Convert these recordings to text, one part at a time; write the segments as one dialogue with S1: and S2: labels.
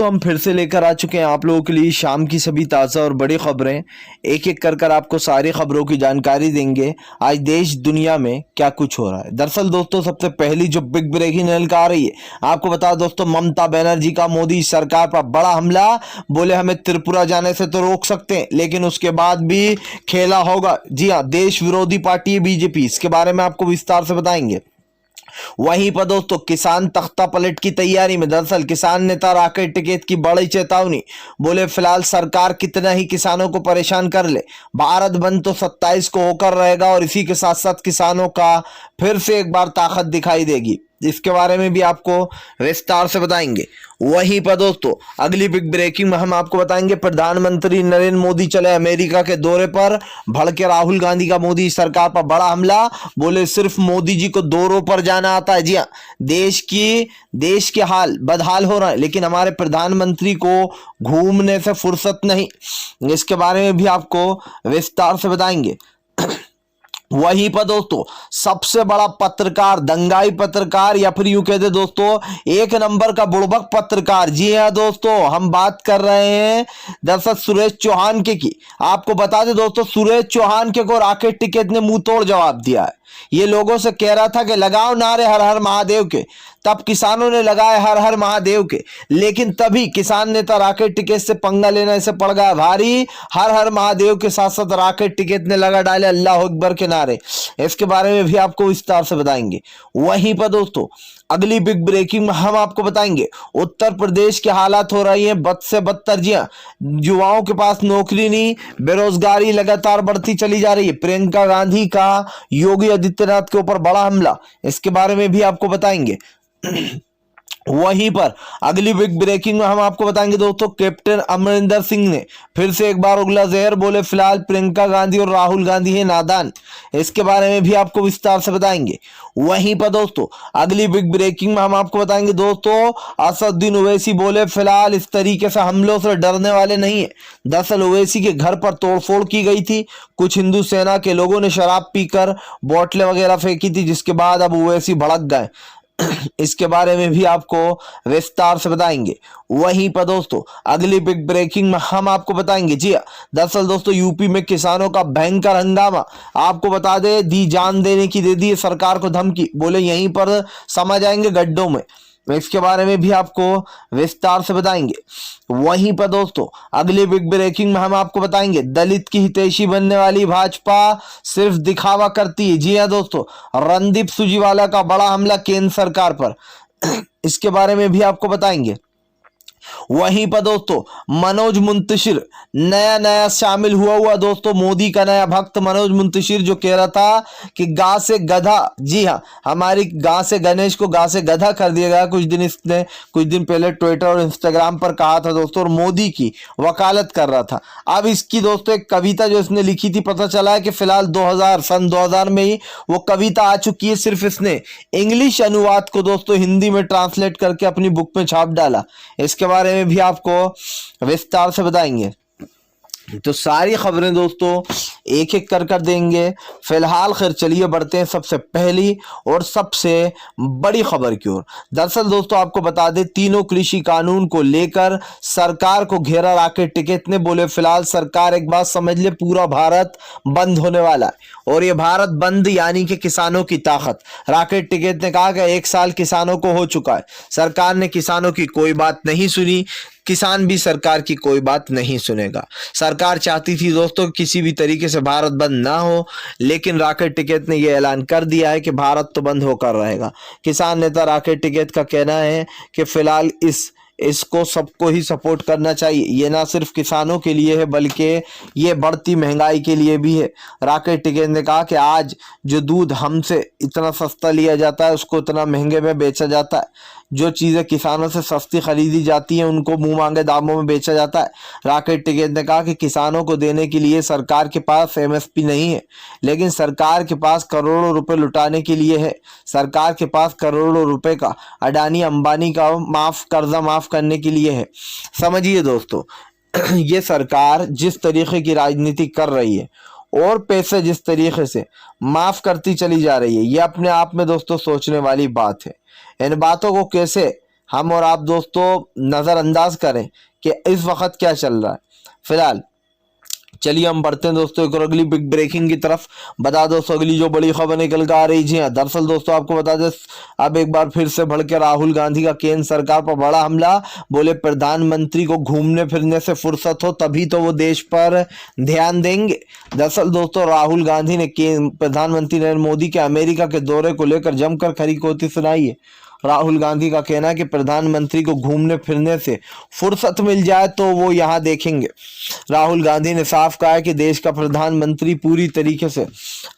S1: दोस्तों हम फिर से लेकर आ चुके हैं आप लोगों के लिए शाम की सभी ताज़ा और बड़ी खबरें। एक एक कर आपको सारी खबरों की जानकारी देंगे आज देश दुनिया में क्या कुछ हो रहा है। दरअसल दोस्तों सबसे पहली जो बिग ब्रेकिंग न्यूज़ आ रही है, आपको बता दोस्तों ममता बनर्जी का मोदी सरकार पर बड़ा हमला। बोले हमें त्रिपुरा जाने से तो रोक सकते हैं लेकिन उसके बाद भी खेला होगा। जी हाँ, देश विरोधी पार्टी है बीजेपी, इसके बारे में आपको विस्तार से बताएंगे। वहीं पर दोस्तों किसान तख्ता पलट की तैयारी में। दरअसल किसान नेता राकेश टिकैत की बड़ी चेतावनी। बोले फिलहाल सरकार कितना ही किसानों को परेशान कर ले, भारत बंद तो 27 को होकर रहेगा और इसी के साथ साथ किसानों का फिर से एक बार ताकत दिखाई देगी। इसके बारे में भी आपको विस्तार से बताएंगे। वहीं पर दोस्तों अगली बिग ब्रेकिंग में हम आपको बताएंगे प्रधानमंत्री नरेंद्र मोदी चले अमेरिका के दौरे पर। भड़के राहुल गांधी का मोदी सरकार पर बड़ा हमला। बोले सिर्फ मोदी जी को दौरों पर जाना आता है। जी हाँ, देश के हाल बदहाल हो रहा है लेकिन हमारे प्रधानमंत्री को घूमने से फुर्सत नहीं। इसके बारे में भी आपको विस्तार से बताएंगे। वहीं पर दोस्तों सबसे बड़ा पत्रकार, दंगाई पत्रकार या फिर यूं कहते दोस्तों एक नंबर का बुड़बक पत्रकार। जी हाँ दोस्तों, हम बात कर रहे हैं दरअसल सुरेश चौहान की। आपको बता दें दोस्तों सुरेश चौहान को राकेश टिकैत ने मुंह तोड़ जवाब दिया है। ये लोगों से कह रहा था कि लगाओ नारे हर हर महादेव के, तब किसानों ने लगाए हर हर महादेव के, लेकिन तभी किसान नेता राकेश टिकैत से पंगा लेना इसे पड़ गया भारी। हर हर महादेव के साथ साथ राकेश टिकैत ने लगा डाले अल्लाह अकबर के नारे। इसके बारे में भी आपको विस्तार से बताएंगे। वहीं पर दोस्तों अगली बिग ब्रेकिंग में हम आपको बताएंगे उत्तर प्रदेश के हालात हो रही हैं बद से बदतर। जी हाँ, युवाओं के पास नौकरी नहीं, बेरोजगारी लगातार बढ़ती चली जा रही है। प्रियंका गांधी का योगी आदित्यनाथ के ऊपर बड़ा हमला, इसके बारे में भी आपको बताएंगे। वहीं पर अगली बिग ब्रेकिंग में हम आपको बताएंगे दोस्तों कैप्टन अमरिंदर सिंह ने फिर से एक बार उगला जहर। बोले फिलहाल प्रियंका गांधी और राहुल गांधी है नादान, इसके बारे में भी आपको विस्तार से बताएंगे। वहीं पर दोस्तों अगली बिग ब्रेकिंग में हम आपको बताएंगे दोस्तों असदुद्दीन ओवैसी बोले फिलहाल इस तरीके से हमलों से डरने वाले नहीं है। दरअसल ओवैसी के घर पर तोड़फोड़ की गई थी, कुछ हिंदू सेना के लोगों ने शराब पीकर बोतलें वगैरह फेंकी थी, जिसके बाद अब ओवैसी भड़क गए। इसके बारे में भी आपको विस्तार से बताएंगे। वहीं पर दोस्तों अगली बिग ब्रेकिंग में हम आपको बताएंगे। जी दरअसल दोस्तों यूपी में किसानों का भयंकर हंगामा। आपको बता दे दी जान देने की दे दी सरकार को धमकी। बोले यहीं पर समा जाएंगे गड्ढों में, इसके बारे में भी आपको विस्तार से बताएंगे। वहीं पर दोस्तों अगली बिग ब्रेकिंग में हम आपको बताएंगे दलित की हितैषी बनने वाली भाजपा सिर्फ दिखावा करती है। जी हाँ दोस्तों, रणदीप सुरजेवाला का बड़ा हमला केंद्र सरकार पर, इसके बारे में भी आपको बताएंगे। वहीं पर दोस्तों मनोज मुंतशिर नया शामिल हुआ दोस्तों, मोदी का नया भक्त मनोज मुंतशिर जो कह रहा था कि गाय से गधा। जी हाँ, हमारी गाय से गणेश को गाय से गधा कर दिया गया। इसने कुछ दिन पहले ट्विटर और इंस्टाग्राम पर कहा था दोस्तों, और मोदी की वकालत कर रहा था। अब इसकी दोस्तों एक कविता जो इसने लिखी थी, पता चला है कि फिलहाल सन 2000 में ही वो कविता आ चुकी है। सिर्फ इसने इंग्लिश अनुवाद को दोस्तों हिंदी में ट्रांसलेट करके अपनी बुक में छाप डाला, इसके बारे में भी आपको विस्तार से बताएंगे। तो सारी खबरें दोस्तों एक एक कर देंगे। फिलहाल खैर चलिए बढ़ते हैं सबसे पहली और सबसे बड़ी खबर की ओर। दरअसल दोस्तों आपको बता दें तीनों कृषि कानून को लेकर सरकार को घेरा राकेश टिकैत ने। बोले फिलहाल सरकार एक बात समझ ले, पूरा भारत बंद होने वाला है और ये भारत बंद यानी कि किसानों की ताकत। राकेश टिकैत ने कहा कि 1 साल किसानों को हो चुका है, सरकार ने किसानों की कोई बात नहीं सुनी, किसान भी सरकार की कोई बात नहीं सुनेगा। सरकार चाहती थी दोस्तों किसी भी तरीके से भारत बंद ना हो, लेकिन राकेश टिकैत ने यह ऐलान कर दिया है कि भारत तो बंद होकर रहेगा। किसान नेता राकेश टिकैत का कहना है कि फिलहाल इसको सबको ही सपोर्ट करना चाहिए। ये ना सिर्फ किसानों के लिए है बल्कि ये बढ़ती महंगाई के लिए भी है। राकेश टिकैत ने कहा कि आज जो दूध हमसे इतना सस्ता लिया जाता है उसको इतना महंगे में बेचा जाता है। जो चीज़ें किसानों से सस्ती खरीदी जाती हैं उनको मुंह मांगे दामों में बेचा जाता है। राकेश टिकैत ने कहा कि किसानों को देने के लिए सरकार के पास एमएसपी नहीं है, लेकिन सरकार के पास करोड़ों रुपए लुटाने के लिए है। सरकार के पास करोड़ों रुपए का अडानी अंबानी का कर्जा माफ करने के लिए है। समझिए दोस्तों ये सरकार जिस तरीके की राजनीति कर रही है और पैसे जिस तरीके से माफ करती चली जा रही है, ये अपने आप में दोस्तों सोचने वाली बात है। इन बातों को कैसे हम और आप दोस्तों नज़रअंदाज करें कि इस वक्त क्या चल रहा है। फिलहाल चलिए हम बढ़ते हैं दोस्तों एक और अगली बिग ब्रेकिंग की तरफ। बता दोस्तों अगली जो बड़ी खबर निकल कर आ रही, जी हाँ, दरअसल दोस्तों आपको बता दें अब एक बार फिर से भड़के राहुल गांधी का केंद्र सरकार पर बड़ा हमला। बोले प्रधानमंत्री को घूमने फिरने से फुर्सत हो तभी तो वो देश पर ध्यान देंगे। दरअसल दोस्तों राहुल गांधी ने प्रधानमंत्री नरेंद्र मोदी के अमेरिका के दौरे को लेकर जमकर खरी खोटी सुनाई है। राहुल गांधी का कहना है कि प्रधानमंत्री को घूमने फिरने से फुर्सत मिल जाए तो वो यहाँ देखेंगे। राहुल गांधी ने साफ कहा है कि देश का प्रधानमंत्री पूरी तरीके से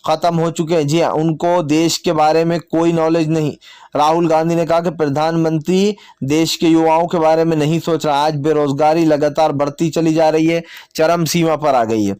S1: खत्म हो चुके हैं। जी हाँ, उनको देश के बारे में कोई नॉलेज नहीं। राहुल गांधी ने कहा कि प्रधानमंत्री देश के युवाओं के बारे में नहीं सोच रहा। आज बेरोजगारी लगातार बढ़ती चली जा रही है, चरम सीमा पर आ गई है।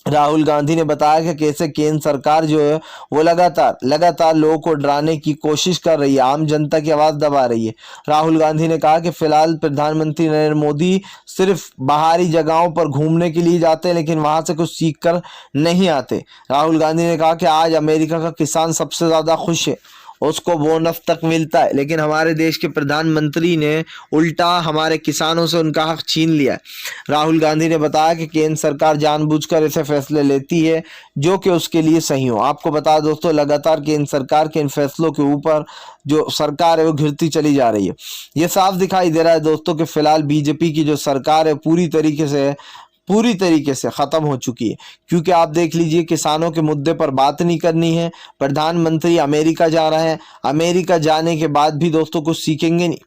S1: राहुल गांधी ने बताया कि कैसे केंद्र सरकार जो है वो लगातार लोगों को डराने की कोशिश कर रही है, आम जनता की आवाज दबा रही है। राहुल गांधी ने कहा कि फिलहाल प्रधानमंत्री नरेंद्र मोदी सिर्फ बाहरी जगहों पर घूमने के लिए जाते हैं लेकिन वहां से कुछ सीख कर नहीं आते। राहुल गांधी ने कहा कि आज अमेरिका का किसान सबसे ज्यादा खुश है, उसको बोनस तक मिलता है, लेकिन हमारे देश के प्रधानमंत्री ने उल्टा हमारे किसानों से उनका हक छीन लिया है। राहुल गांधी ने बताया कि केंद्र सरकार जानबूझकर ऐसे फैसले लेती है जो कि उसके लिए सही हो। आपको बता दोस्तों लगातार केंद्र सरकार के इन फैसलों के ऊपर जो सरकार है वो घिरती चली जा रही है। ये साफ दिखाई दे रहा है दोस्तों कि फिलहाल बीजेपी की जो सरकार है पूरी तरीके से खत्म हो चुकी है, क्योंकि आप देख लीजिए किसानों के मुद्दे पर बात नहीं करनी है। प्रधानमंत्री अमेरिका जा रहा है, अमेरिका जाने के बाद भी दोस्तों कुछ सीखेंगे नहीं।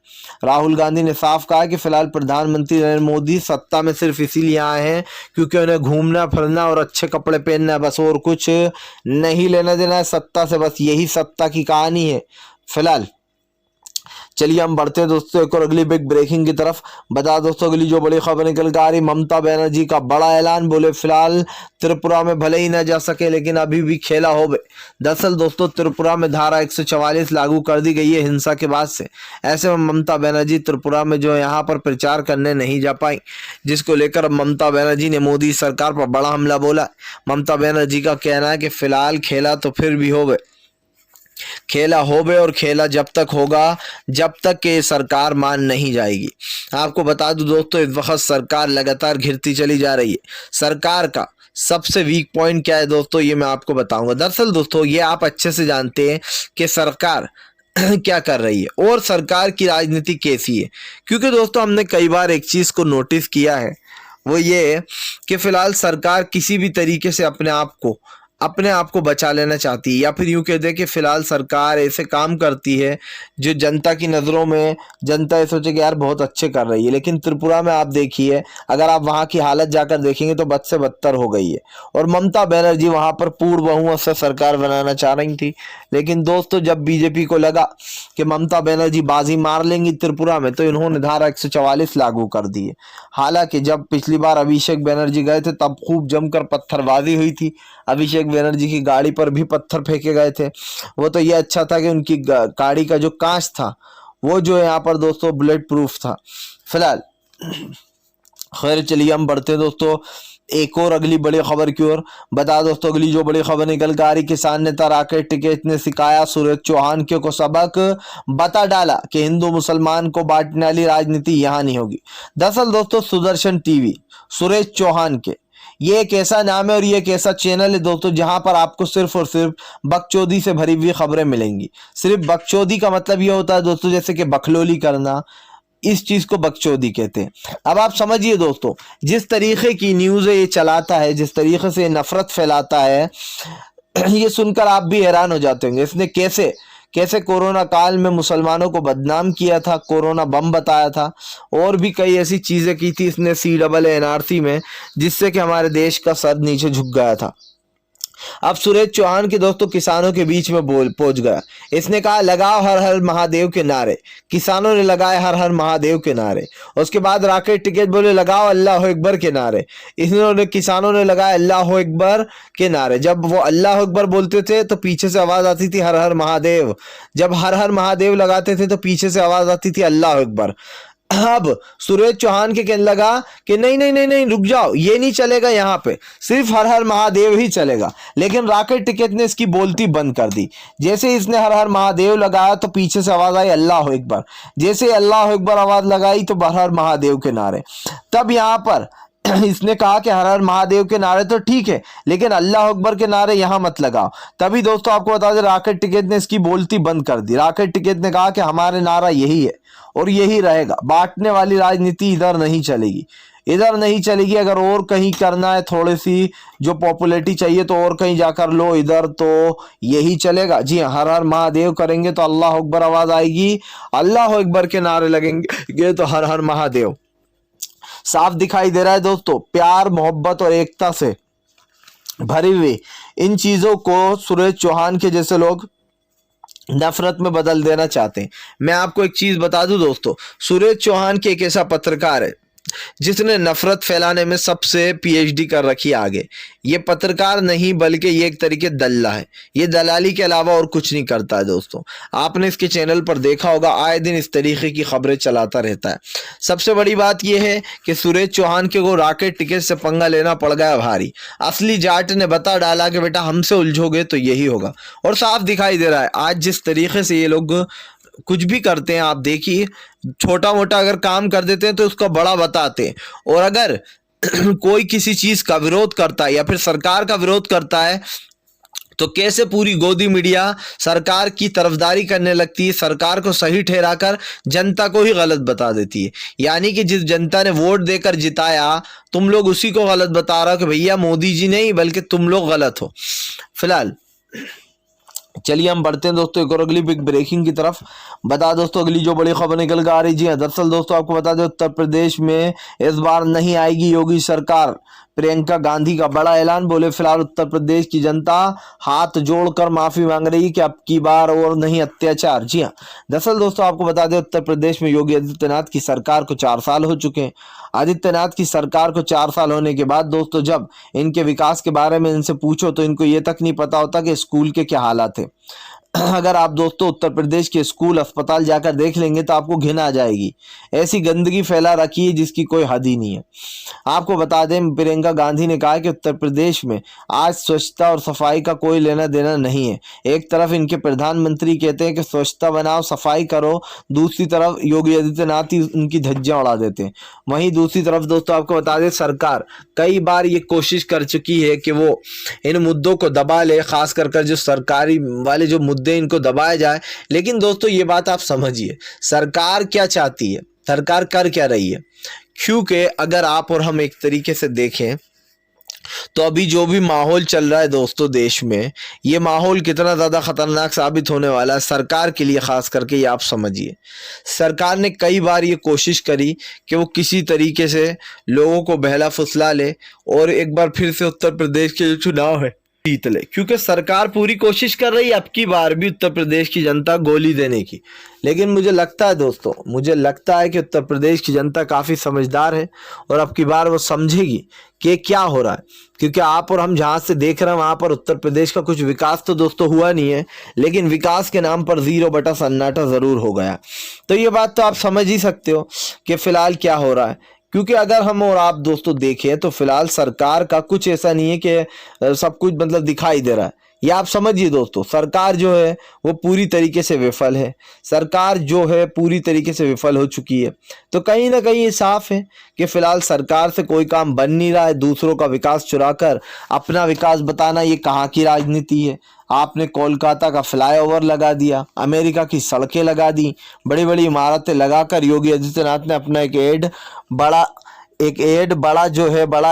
S1: राहुल गांधी ने साफ कहा कि फिलहाल प्रधानमंत्री नरेंद्र मोदी सत्ता में सिर्फ इसीलिए आए हैं क्योंकि उन्हें घूमना फिरना और अच्छे कपड़े पहनना है, बस और कुछ नहीं लेना देना है सत्ता से, बस यही सत्ता की कहानी है। फिलहाल चलिए हम बढ़ते हैं दोस्तों एक और अगली बिग ब्रेकिंग की तरफ। बता दोस्तों अगली जो बड़ी खबर निकल कर आ रही, ममता बनर्जी का बड़ा ऐलान। बोले फिलहाल त्रिपुरा में भले ही न जा सके लेकिन अभी भी खेला हो बे। दरअसल दोस्तों त्रिपुरा में धारा 144 लागू कर दी गई है हिंसा के बाद से। ऐसे में ममता बनर्जी त्रिपुरा में जो यहाँ पर प्रचार करने नहीं जा पाई, जिसको लेकर ममता बनर्जी ने मोदी सरकार पर बड़ा हमला बोला। ममता बनर्जी का कहना है कि फिलहाल खेला तो फिर भी हो बे, खेला होबे और खेला जब तक होगा जब तक कि सरकार मान नहीं जाएगी। आपको बता दूं दोस्तों इस वक्त सरकार लगातार घिरती चली जा रही है। सरकार का सबसे वीक पॉइंट क्या है दोस्तों, ये मैं आपको बताऊंगा। दरअसल दोस्तों ये आप अच्छे से जानते हैं कि सरकार क्या कर रही है और सरकार की राजनीति कैसी है, क्योंकि दोस्तों हमने कई बार एक चीज को नोटिस किया है, वो ये कि फिलहाल सरकार किसी भी तरीके से अपने आप को बचा लेना चाहती है, या फिर यूं कह दे कि फिलहाल सरकार ऐसे काम करती है जो जनता की नज़रों में जनता ये सोचे कि यार बहुत अच्छे कर रही है। लेकिन त्रिपुरा में आप देखिए, अगर आप वहाँ की हालत जाकर देखेंगे तो बद से बदतर हो गई है। और ममता बनर्जी वहाँ पर पूर्ण बहुमत से सरकार बनाना चाह रही थी, लेकिन दोस्तों जब बीजेपी को लगा कि ममता बनर्जी बाजी मार लेंगी त्रिपुरा में तो इन्होंने धारा 144 लागू कर दी है। हालांकि जब पिछली बार अभिषेक बनर्जी गए थे तब खूब जमकर पत्थरबाजी हुई थी, अभिषेक बनर्जी की गाड़ी पर भी पत्थर फेंके गए थे। वो तो ये अच्छा था कि उनकी गाड़ी का जो कांच था वो जो यहाँ पर दोस्तों बुलेट प्रूफ था। फिलहाल खैर चलिए हम बढ़ते हैं दोस्तों एक और अगली बड़ी खबर की ओर। बता दोस्तों अगली जो बड़ी खबर निकल कर आ रही, किसान नेता राकेश टिकैत ने सिखाया सूरज चौहान को सबक, बता डाला कि हिंदू मुसलमान को बांटने वाली राजनीति यहाँ नहीं होगी। दरअसल दोस्तों सुदर्शन टीवी सूरज चौहान के ये एक ऐसा नाम है और ये एक ऐसा चैनल है दोस्तों जहां पर आपको सिर्फ और सिर्फ बकचोदी से भरी हुई खबरें मिलेंगी। सिर्फ बकचोदी का मतलब ये होता है दोस्तों जैसे कि बकलोली करना, इस चीज को बकचोदी कहते हैं। अब आप समझिए दोस्तों जिस तरीके की न्यूज़ ये चलाता है, जिस तरीके से नफरत फैलाता है, ये सुनकर आप भी हैरान हो जाते होंगे। इसने कैसे कोरोना काल में मुसलमानों को बदनाम किया था, कोरोना बम बताया था, और भी कई ऐसी चीजें की थी इसने CAA-NRC में, जिससे कि हमारे देश का सर नीचे झुक गया था। अब सूरज चौहान के दोस्तों किसानों के बीच में पहुंच गया। इसने कहा लगाओ हर हर महादेव के नारे, किसानों ने लगाए हर हर महादेव के नारे। उसके बाद राकेश टिकैत बोले लगाओ अल्लाह अकबर के नारे, इन्होंने किसानों ने लगाए अल्लाह अकबर के नारे। जब वो अल्लाह अकबर बोलते थे तो पीछे से आवाज आती थी हर हर महादेव, जब हर हर महादेव लगाते थे तो पीछे से आवाज आती थी अल्लाह अकबर। अब सुरेश चौहान के कहने लगा कि नहीं नहीं नहीं नहीं रुक जाओ, ये नहीं चलेगा, यहाँ पे सिर्फ हर हर महादेव ही चलेगा। लेकिन रॉकेट टिकैत ने इसकी बोलती बंद कर दी। जैसे ही इसने हर हर महादेव लगाया तो पीछे से आवाज आई अल्लाह अकबर। जैसे ही अल्लाह अकबर आवाज लगाई तो हर हर महादेव के नारे। तब यहाँ पर इसने कहा कि हर हर महादेव के नारे तो ठीक है, लेकिन अल्लाह अकबर के नारे यहां मत लगाओ। तभी दोस्तों आपको बता दें रॉकेट टिकैत ने इसकी बोलती बंद कर दी। रॉकेट टिकैत ने कहा कि हमारे नारा यही है और यही रहेगा, बांटने वाली राजनीति इधर नहीं चलेगी, इधर नहीं चलेगी। अगर और कहीं करना है, थोड़ी सी जो पॉपुलैरिटी चाहिए तो और कहीं जाकर लो, इधर तो यही चलेगा। जी हाँ, हर हर महादेव करेंगे तो अल्लाह अकबर आवाज आएगी, अल्लाह अकबर के नारे लगेंगे तो हर हर महादेव। साफ दिखाई दे रहा है दोस्तों, प्यार मोहब्बत और एकता से भरी हुई इन चीजों को सुरेश चौहान के जैसे लोग नफरत में बदल देना चाहते हैं। मैं आपको एक चीज बता दूं दोस्तों, सुरेश चौहान के एक ऐसा पत्रकार है जिसने नफरत फैलाने में सबसे पीएचडी कर रखी है आगे। ये पत्रकार नहीं बल्कि ये एक तरीके दल्ला है, ये दलाली के अलावा और कुछ नहीं करता है दोस्तों। आपने इसके चैनल पर देखा होगा, आए दिन इस तरीके की खबरें चलाता रहता है। सबसे बड़ी बात यह है कि सुरेश चौहान के को रॉकेट टिकट से पंगा लेना पड़ गया भारी। असली जाट ने बता डाला कि बेटा हमसे उलझोगे तो यही होगा, और साफ दिखाई दे रहा है आज जिस तरीके से ये लोग कुछ भी करते हैं। आप देखिए, छोटा मोटा अगर काम कर देते हैं तो उसको बड़ा बताते हैं, और अगर कोई किसी चीज का विरोध करता है या फिर सरकार का विरोध करता है तो कैसे पूरी गोदी मीडिया सरकार की तरफदारी करने लगती है, सरकार को सही ठहराकर जनता को ही गलत बता देती है। यानी कि जिस जनता ने वोट देकर जिताया, तुम लोग उसी को गलत बता रहे हो कि भैया मोदी जी नहीं बल्कि तुम लोग गलत हो। फिलहाल चलिए हम बढ़ते हैं दोस्तों एक और अगली बिग ब्रेकिंग की तरफ। बता दोस्तों अगली जो बड़ी खबर निकल कर आ रही, जी हाँ, दरअसल दोस्तों आपको बता दें उत्तर प्रदेश में इस बार नहीं आएगी योगी सरकार। प्रियंका गांधी का बड़ा ऐलान, बोले फिलहाल उत्तर प्रदेश की जनता हाथ जोड़कर माफी मांग रही है कि अब की बार और नहीं अत्याचार। जी हाँ, दरअसल दोस्तों आपको बता दें उत्तर प्रदेश में योगी आदित्यनाथ की सरकार को 4 साल हो चुके हैं। आदित्यनाथ की सरकार को 4 साल होने के बाद दोस्तों जब इनके विकास के बारे में इनसे पूछो तो इनको ये तक नहीं पता होता कि स्कूल के क्या हालात है। अगर आप दोस्तों उत्तर प्रदेश के स्कूल अस्पताल जाकर देख लेंगे तो आपको घिन आ जाएगी। ऐसी गंदगी फैला रखी है जिसकी कोई हद ही नहीं है। आपको बता दें प्रियंका गांधी ने कहा कि उत्तर प्रदेश में आज स्वच्छता और सफाई का कोई लेना देना नहीं है। एक तरफ इनके प्रधानमंत्री कहते हैं कि स्वच्छता बनाओ सफाई करो, दूसरी तरफ योगी आदित्यनाथ ही उनकी धज्जियां उड़ा देते हैं। वहीं दूसरी तरफ दोस्तों आपको बता दें सरकार कई बार ये कोशिश कर चुकी है कि वो इन मुद्दों को दबा ले, खास कर जो सरकारी वाले जो मुद्दे इनको दबाया जाए। लेकिन दोस्तों ये बात आप समझिए, सरकार क्या चाहती है, सरकार कर क्या रही है। क्योंकि अगर आप और हम एक तरीके से देखें तो अभी जो भी माहौल चल रहा है दोस्तों देश में, ये माहौल कितना ज़्यादा खतरनाक साबित होने वाला है सरकार के लिए, खास करके ये आप समझिए। सरकार ने कई बार ये कोशिश करी कि वो किसी तरीके से लोगों को बहला फुसला ले और एक बार फिर से उत्तर प्रदेश के जो चुनाव है जीत ले, क्योंकि सरकार पूरी कोशिश कर रही है अब की बार भी उत्तर प्रदेश की जनता गोली देने की। लेकिन मुझे लगता है दोस्तों, मुझे लगता है कि उत्तर प्रदेश की जनता काफ़ी समझदार है और अब की बार वो समझेगी कि क्या हो रहा है। क्योंकि आप और हम जहाँ से देख रहे हैं वहाँ पर उत्तर प्रदेश का कुछ विकास तो दोस्तों हुआ नहीं है, लेकिन विकास के नाम पर 0 बटा सन्नाटा ज़रूर हो गया। तो ये बात तो आप समझ ही सकते हो कि फ़िलहाल क्या हो रहा है। क्योंकि अगर हम और आप दोस्तों देखें तो फिलहाल सरकार का कुछ ऐसा नहीं है कि सब कुछ मतलब दिखाई दे रहा है। ये आप समझिए दोस्तों, सरकार जो है वो पूरी तरीके से विफल है, सरकार जो है पूरी तरीके से विफल हो चुकी है। तो कहीं ना कहीं ये साफ है कि फिलहाल सरकार से कोई काम बन नहीं रहा है। दूसरों का विकास चुराकर अपना विकास बताना ये कहाँ की राजनीति है। आपने कोलकाता का फ्लाईओवर लगा दिया, अमेरिका की सड़कें लगा दी, बड़ी बड़ी इमारतें लगाकर योगी आदित्यनाथ ने अपना बड़ा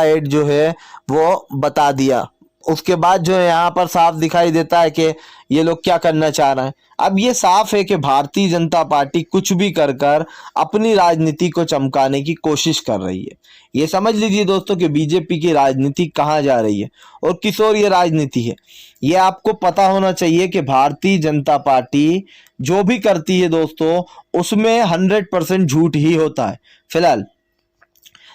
S1: एड जो है वो बता दिया। उसके बाद जो है यहाँ पर साफ दिखाई देता है कि ये लोग क्या करना चाह रहे हैं। अब ये साफ है कि भारतीय जनता पार्टी कुछ भी कर कर अपनी राजनीति को चमकाने की कोशिश कर रही है। ये समझ लीजिए दोस्तों कि बीजेपी की राजनीति कहाँ जा रही है और किस ओर ये राजनीति है। ये आपको पता होना चाहिए कि भारतीय जनता पार्टी जो भी करती है दोस्तों उसमें 100% झूठ ही होता है। फिलहाल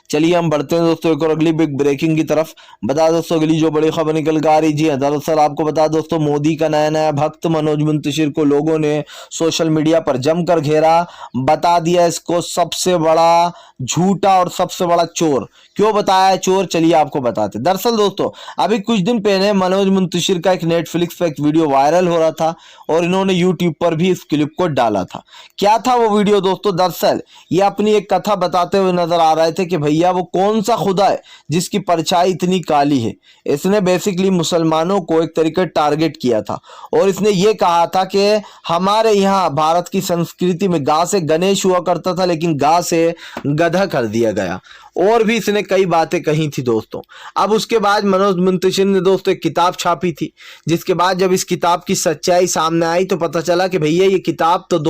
S1: चलिए हम बढ़ते हैं दोस्तों एक और अगली बिग ब्रेकिंग की तरफ। बता दोस्तों अगली जो बड़ी खबर निकल कर आ रही जी है, दरअसल आपको बता दोस्तों मोदी का नया नया भक्त मनोज मुंतशिर को लोगों ने सोशल मीडिया पर जमकर घेरा, बता दिया इसको सबसे बड़ा झूठा और सबसे बड़ा चोर। क्यों बताया है चोर, चलिए आपको बताते। दरअसल दोस्तों अभी कुछ दिन पहले मनोज मुंतशिर का एक नेटफ्लिक्स पर एक वीडियो वायरल हो रहा था और इन्होंने यूट्यूब पर भी इस क्लिप को डाला था। क्या था वो वीडियो दोस्तों, दरअसल ये अपनी एक कथा बताते हुए नजर आ रहे थे कि भैया वो कौन सा खुदा है जिसकी परछाई इतनी काली है। इसने बेसिकली मुसलमानों को एक तरीके टारगेट किया था और इसने ये कहा था कि हमारे यहाँ भारत की संस्कृति में गाय से गणेश हुआ करता था लेकिन गाय से गधा कर दिया गया, और भी इसने कई बातें कही थी दोस्तों। अब उसके बाद मनोज मुंतशिर ने दोस्तों एक किताब छापी थी, जिसके बाद जब इस किताब की सच्चाई सामने आई तो पता चला कि भैया ये किताब तो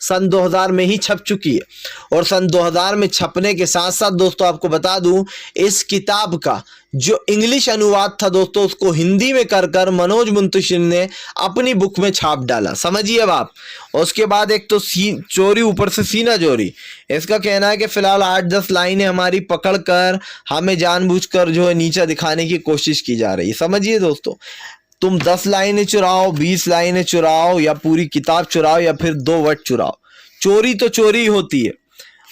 S1: सन 2000 में ही छप चुकी है। और सन 2000 में छपने के साथ साथ दोस्तों आपको बता दूं इस किताब का जो इंग्लिश अनुवाद था दोस्तों उसको हिंदी में कर मनोज मुंतशिर ने अपनी बुक में छाप डाला, समझिए अब आप। उसके बाद एक तो चोरी, ऊपर से सीना चोरी। इसका कहना है कि फिलहाल 8-10 लाइनें हमारी पकड़कर हमें जानबूझकर जो है नीचा दिखाने की कोशिश की जा रही है, समझिए दोस्तों। तुम 10 लाइनें चुराओ, 20 लाइनें चुराओ या पूरी किताब चुराओ या फिर 2 वर्ड चुराओ, चोरी तो चोरी होती है।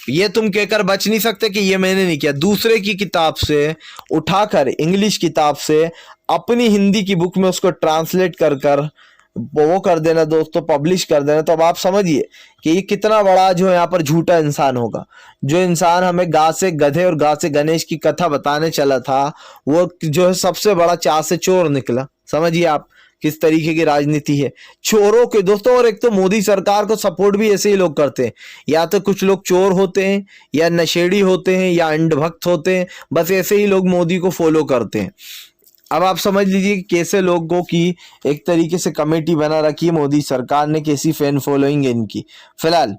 S1: ये तुम कहकर बच नहीं सकते कि ये मैंने नहीं किया। दूसरे की किताब से उठाकर, इंग्लिश किताब से अपनी हिंदी की बुक में उसको ट्रांसलेट कर वो कर देना दोस्तों, पब्लिश कर देना। तो अब आप समझिए कि ये कितना बड़ा जो है यहाँ पर झूठा इंसान होगा। जो इंसान हमें गाय से गधे और गाय से गणेश की कथा बताने चला था वो जो है सबसे बड़ा चार से चोर निकला, समझिए आप किस तरीके की राजनीति है चोरों के दोस्तों। और एक तो मोदी सरकार को सपोर्ट भी ऐसे ही लोग करते हैं, या तो कुछ लोग चोर होते हैं या नशेड़ी होते हैं या अंधभक्त होते हैं, बस ऐसे ही लोग मोदी को फॉलो करते हैं। अब आप समझ लीजिए कि कैसे लोगों की एक तरीके से कमेटी बना रखी है मोदी सरकार ने, कैसी फैन फॉलोइंग है इनकी फिलहाल।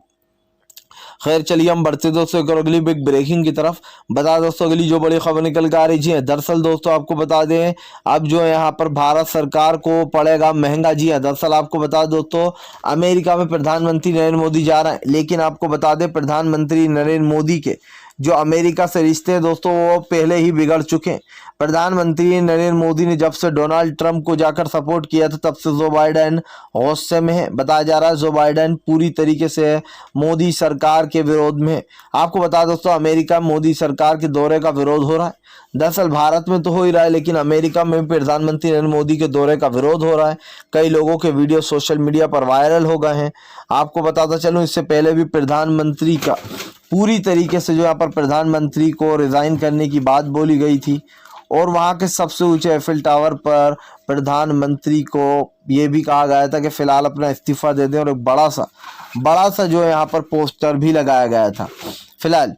S1: खैर चलिए हम बढ़ते दोस्तों एक और अगली बिग ब्रेकिंग की तरफ। बता दोस्तों अगली जो बड़ी खबर निकल कर आ रही है, दरअसल दोस्तों आपको बता दें अब जो यहाँ पर भारत सरकार को पड़ेगा महंगा। जी हाँ, दरअसल आपको बता दोस्तों अमेरिका में प्रधानमंत्री नरेंद्र मोदी जा रहे हैं, लेकिन आपको बता दें प्रधानमंत्री नरेंद्र मोदी के जो अमेरिका से रिश्ते हैं दोस्तों वो पहले ही बिगड़ चुके हैं। प्रधानमंत्री नरेंद्र मोदी ने जब से डोनाल्ड ट्रंप को जाकर सपोर्ट किया था तब से जो बाइडेन गुस्से में है। बताया जा रहा है जो बाइडेन पूरी तरीके से मोदी सरकार के विरोध में है। आपको बता दोस्तों अमेरिका में मोदी सरकार के दौरे का विरोध हो रहा है। दरअसल भारत में तो हो ही रहा है लेकिन अमेरिका में प्रधानमंत्री नरेंद्र मोदी के दौरे का विरोध हो रहा है। कई लोगों के वीडियो सोशल मीडिया पर वायरल हो गए हैं। आपको बताता चलूं इससे पहले भी प्रधानमंत्री का पूरी तरीके से जो यहाँ पर प्रधानमंत्री को रिजाइन करने की बात बोली गई थी और वहाँ के सबसे ऊंचे एफिल टावर पर प्रधानमंत्री को ये भी कहा गया था कि फिलहाल अपना इस्तीफा दे दें और एक बड़ा सा जो है यहाँ पर पोस्टर भी लगाया गया था फिलहाल।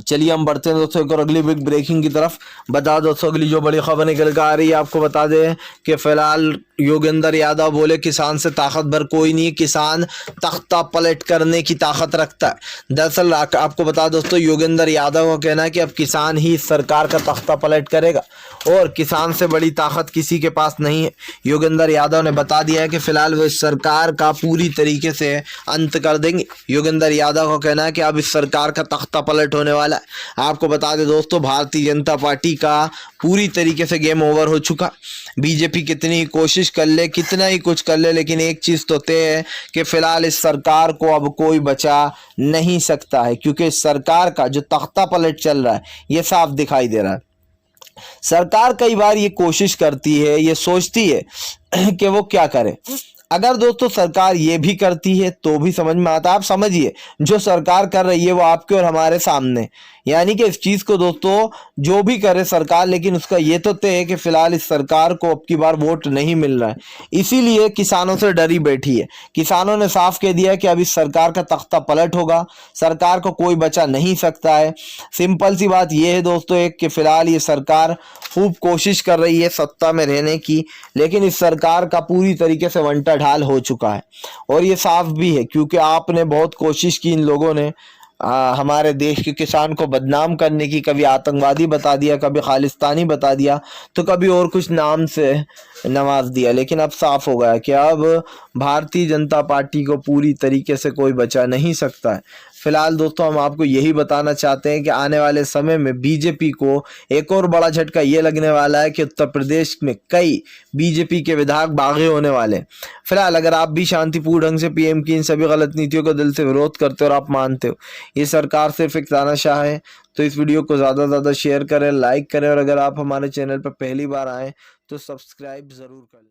S1: चलिए हम बढ़ते हैं दोस्तों एक और अगली बिग ब्रेकिंग की तरफ। बता दोस्तों अगली जो बड़ी खबर निकल कर आ रही है आपको बता दें कि फिलहाल योगेंद्र यादव बोले किसान से ताकतवर कोई नहीं है, किसान तख्ता पलट करने की ताकत रखता है। दरअसल आपको बता दोस्तों योगेंद्र यादव का कहना है कि अब किसान ही इस सरकार का तख्ता पलट करेगा और किसान से बड़ी ताकत किसी के पास नहीं है। योगेंद्र यादव ने बता दिया है कि फिलहाल वो इस सरकार का पूरी तरीके से अंत कर देंगे। योगेंद्र यादव का कहना है कि अब इस सरकार का तख्ता पलट होने वाला है। आपको बता दें दोस्तों भारतीय जनता पार्टी का पूरी तरीके से गेम ओवर हो चुका। बीजेपी कितनी ही कोशिश कर ले, कितना ही कुछ कर ले, लेकिन एक चीज तो तय है कि फिलहाल इस सरकार को अब कोई बचा नहीं सकता है, क्योंकि इस सरकार का जो तख्ता पलट चल रहा है ये साफ दिखाई दे रहा है। सरकार कई बार ये कोशिश करती है, ये सोचती है कि वो क्या करे। अगर दोस्तों सरकार ये भी करती है तो भी समझ में आता है। आप समझिए जो सरकार कर रही है वो आपके और हमारे सामने, यानी कि इस चीज को दोस्तों जो भी करे सरकार, लेकिन उसका ये तो तय है कि फिलहाल इस सरकार को अब की बार वोट नहीं मिल रहा है, इसीलिए किसानों से डरी बैठी है। किसानों ने साफ कह दिया कि अब इस सरकार का तख्ता पलट होगा, सरकार को कोई बचा नहीं सकता है। सिंपल सी बात यह है दोस्तों एक कि फिलहाल ये सरकार खूब कोशिश कर रही है सत्ता में रहने की, लेकिन इस सरकार का पूरी तरीके से वंटा ढाल हो चुका है। और ये साफ भी है क्योंकि आपने बहुत कोशिश की इन लोगों ने हमारे देश के किसान को बदनाम करने की, कभी आतंकवादी बता दिया, कभी खालिस्तानी बता दिया, तो कभी और कुछ नाम से नवाज दिया, लेकिन अब साफ हो गया कि अब भारतीय जनता पार्टी को पूरी तरीके से कोई बचा नहीं सकता है। फिलहाल दोस्तों हम आपको यही बताना चाहते हैं कि आने वाले समय में बीजेपी को एक और बड़ा झटका ये लगने वाला है कि उत्तर प्रदेश में कई बीजेपी के विधायक बागी होने वाले हैं। फिलहाल अगर आप भी शांतिपूर्ण ढंग से पीएम की इन सभी गलत नीतियों का दिल से विरोध करते हो और आप मानते हो ये सरकार सिर्फ एक तानाशाह है, तो इस वीडियो को ज़्यादा से ज़्यादा शेयर करें, लाइक करें और अगर आप हमारे चैनल पर पहली बार आएँ तो सब्सक्राइब ज़रूर करें।